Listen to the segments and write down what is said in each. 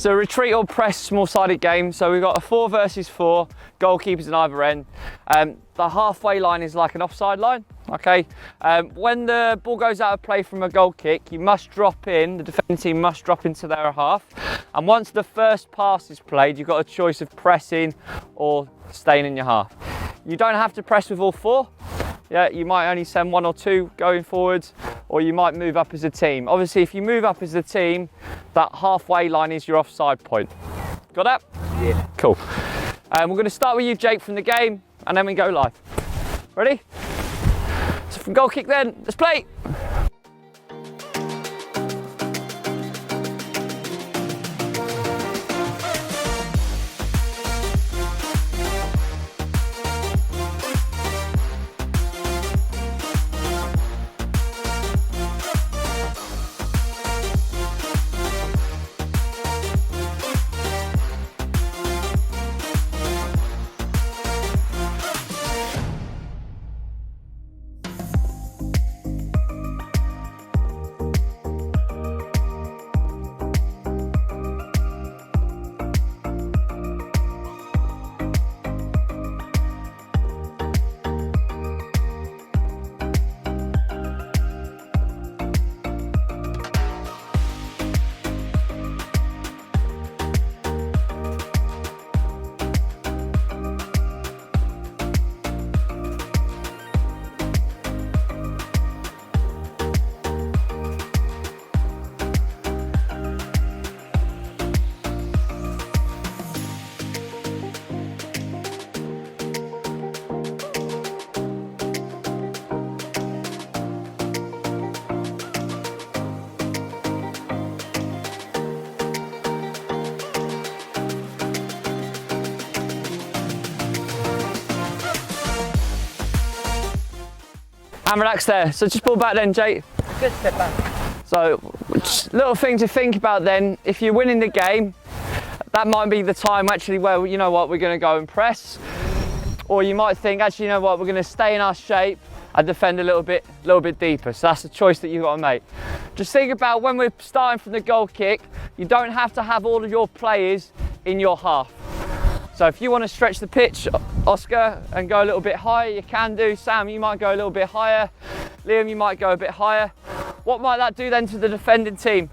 It's a retreat or press small-sided game. So we've got a 4 versus 4, goalkeepers in either end. The halfway line is like an offside line, okay? When the ball goes out of play from a goal kick, you must drop in, the defending team must drop into their half. And once the first pass is played, you've got a choice of pressing or staying in your half. You don't have to press with all 4. Yeah, you might only send 1 or 2 going forwards, or you might move up as a team. Obviously, if you move up as a team, that halfway line is your offside point. Got that? Yeah. Cool. We're going to start with you, Jake, from the game, and then we go live. Ready? So from goal kick then, let's play. And relax there. So just pull back then, Jake. Good step back. So, little thing to think about then, if you're winning the game, that might be the time actually where, you know what, we're going to go and press. Or you might think, actually, you know what, we're going to stay in our shape and defend a little bit deeper. So that's a choice that you've got to make. Just think about when we're starting from the goal kick, you don't have to have all of your players in your half. So if you want to stretch the pitch, Oscar, and go a little bit higher, you can do. Sam, you might go a little bit higher. Liam, you might go a bit higher. What might that do then to the defending team?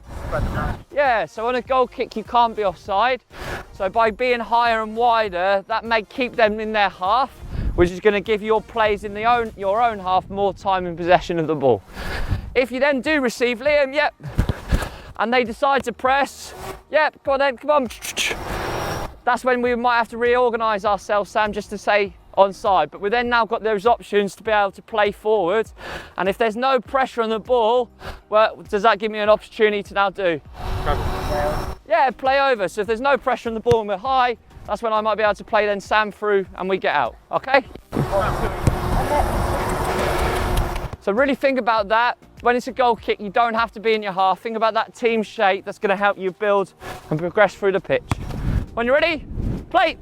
Yeah, so on a goal kick, you can't be offside. So by being higher and wider, that may keep them in their half, which is going to give your players in your own half more time in possession of the ball. If you then do receive, Liam, yep, and they decide to press, yep, come on then, come on. That's when we might have to reorganise ourselves, Sam, just to say onside. But we've then now got those options to be able to play forward. And if there's no pressure on the ball, well, does that give me an opportunity to now do? Yeah, play over. So if there's no pressure on the ball and we're high, that's when I might be able to play then Sam through and we get out, okay? So really think about that. When it's a goal kick, you don't have to be in your half. Think about that team shape that's going to help you build and progress through the pitch. When you're ready, play!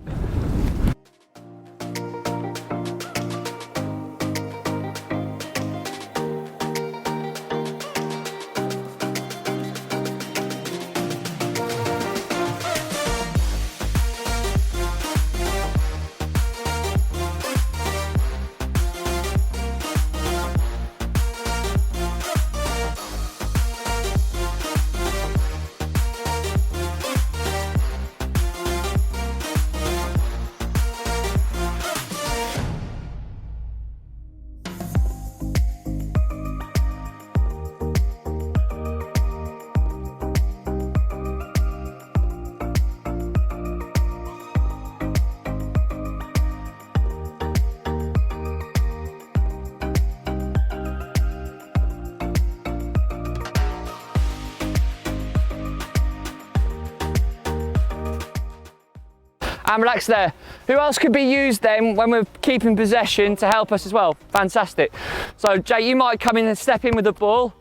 And relax there. Who else could be used then when we're keeping possession to help us as well? Fantastic. So Jay, you might come in and step in with the ball,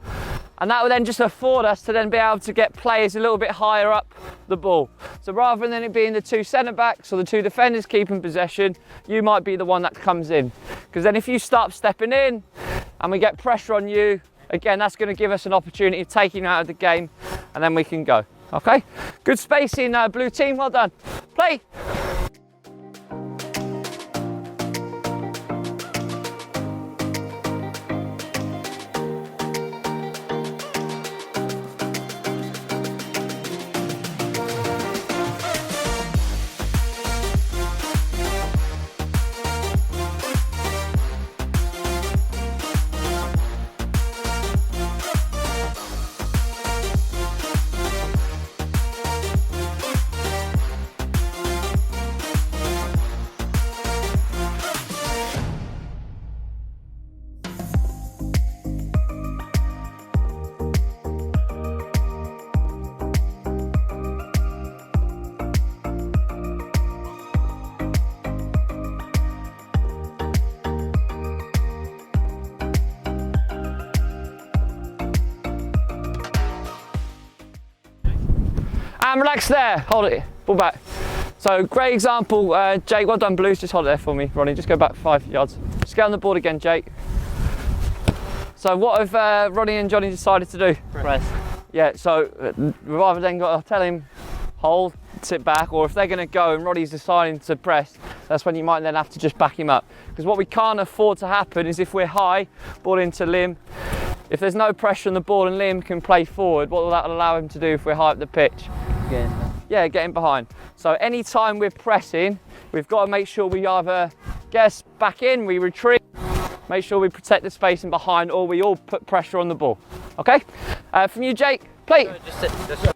and that will then just afford us to then be able to get players a little bit higher up the ball. So rather than it being the 2 centre backs or the 2 defenders keeping possession, you might be the one that comes in. Because then if you start stepping in and we get pressure on you, again, that's going to give us an opportunity of taking you out of the game, and then we can go. Okay, good spacing, blue team, well done. Play. And relax there, hold it, ball back. So great example, Jake, well done Blues, just hold it there for me, Ronnie, just go back 5 yards. Just get on the board again, Jake. So what have Ronnie and Johnny decided to do? Press. Yeah, so we've either then got to tell him, hold, sit back, or if they're going to go and Ronnie's deciding to press, that's when you might then have to just back him up. Because what we can't afford to happen is if we're high, ball into Lim, if there's no pressure on the ball and Lim can play forward, what will that allow him to do if we're high up the pitch? Yeah, getting behind. So anytime we're pressing, we've got to make sure we either get us back in, we retreat, make sure we protect the space in behind, or we all put pressure on the ball. Okay? From you, Jake, play. Just sit. Just...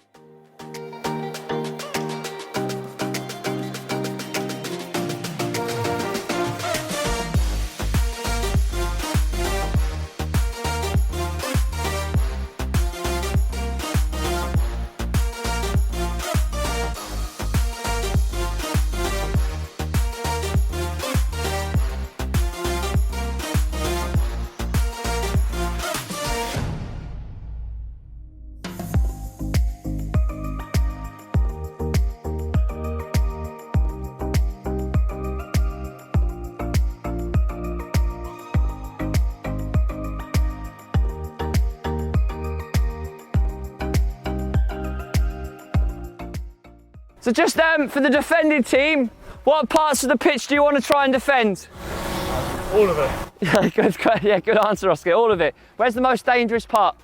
So just for the defending team, what parts of the pitch do you want to try and defend? All of it. Good answer, Oscar. All of it. Where's the most dangerous part?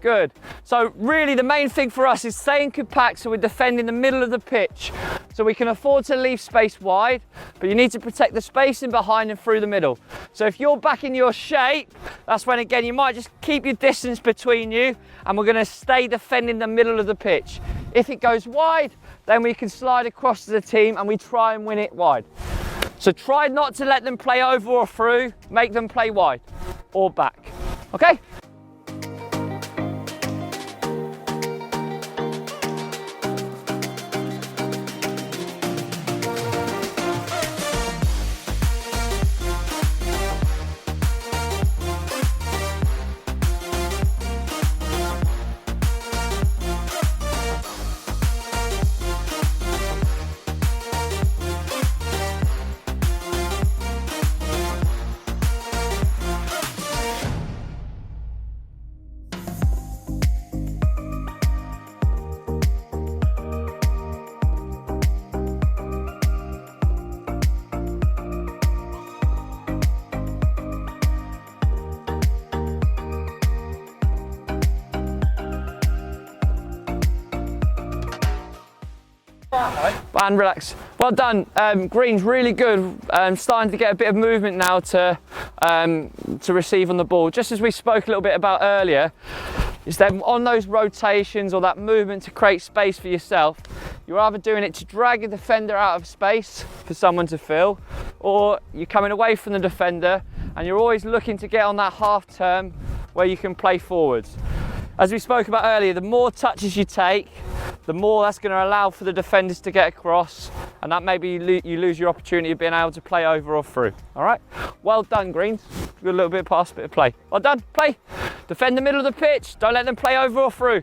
Good. So really the main thing for us is staying compact, so we're defending the middle of the pitch. So we can afford to leave space wide, but you need to protect the space in behind and through the middle. So if you're back in your shape, that's when again you might just keep your distance between you, and we're going to stay defending the middle of the pitch. If it goes wide, then we can slide across to the team and we try and win it wide. So try not to let them play over or through, make them play wide or back. Okay? And relax. Well done. Green's really good. Starting to get a bit of movement now to receive on the ball. Just as we spoke a little bit about earlier, is that on those rotations or that movement to create space for yourself, you're either doing it to drag a defender out of space for someone to fill, or you're coming away from the defender and you're always looking to get on that half turn where you can play forwards. As we spoke about earlier, the more touches you take, the more that's going to allow for the defenders to get across, and that maybe you lose your opportunity of being able to play over or through. All right, well done, Greens. Good little bit of pass, bit of play. Well done, play. Defend the middle of the pitch. Don't let them play over or through.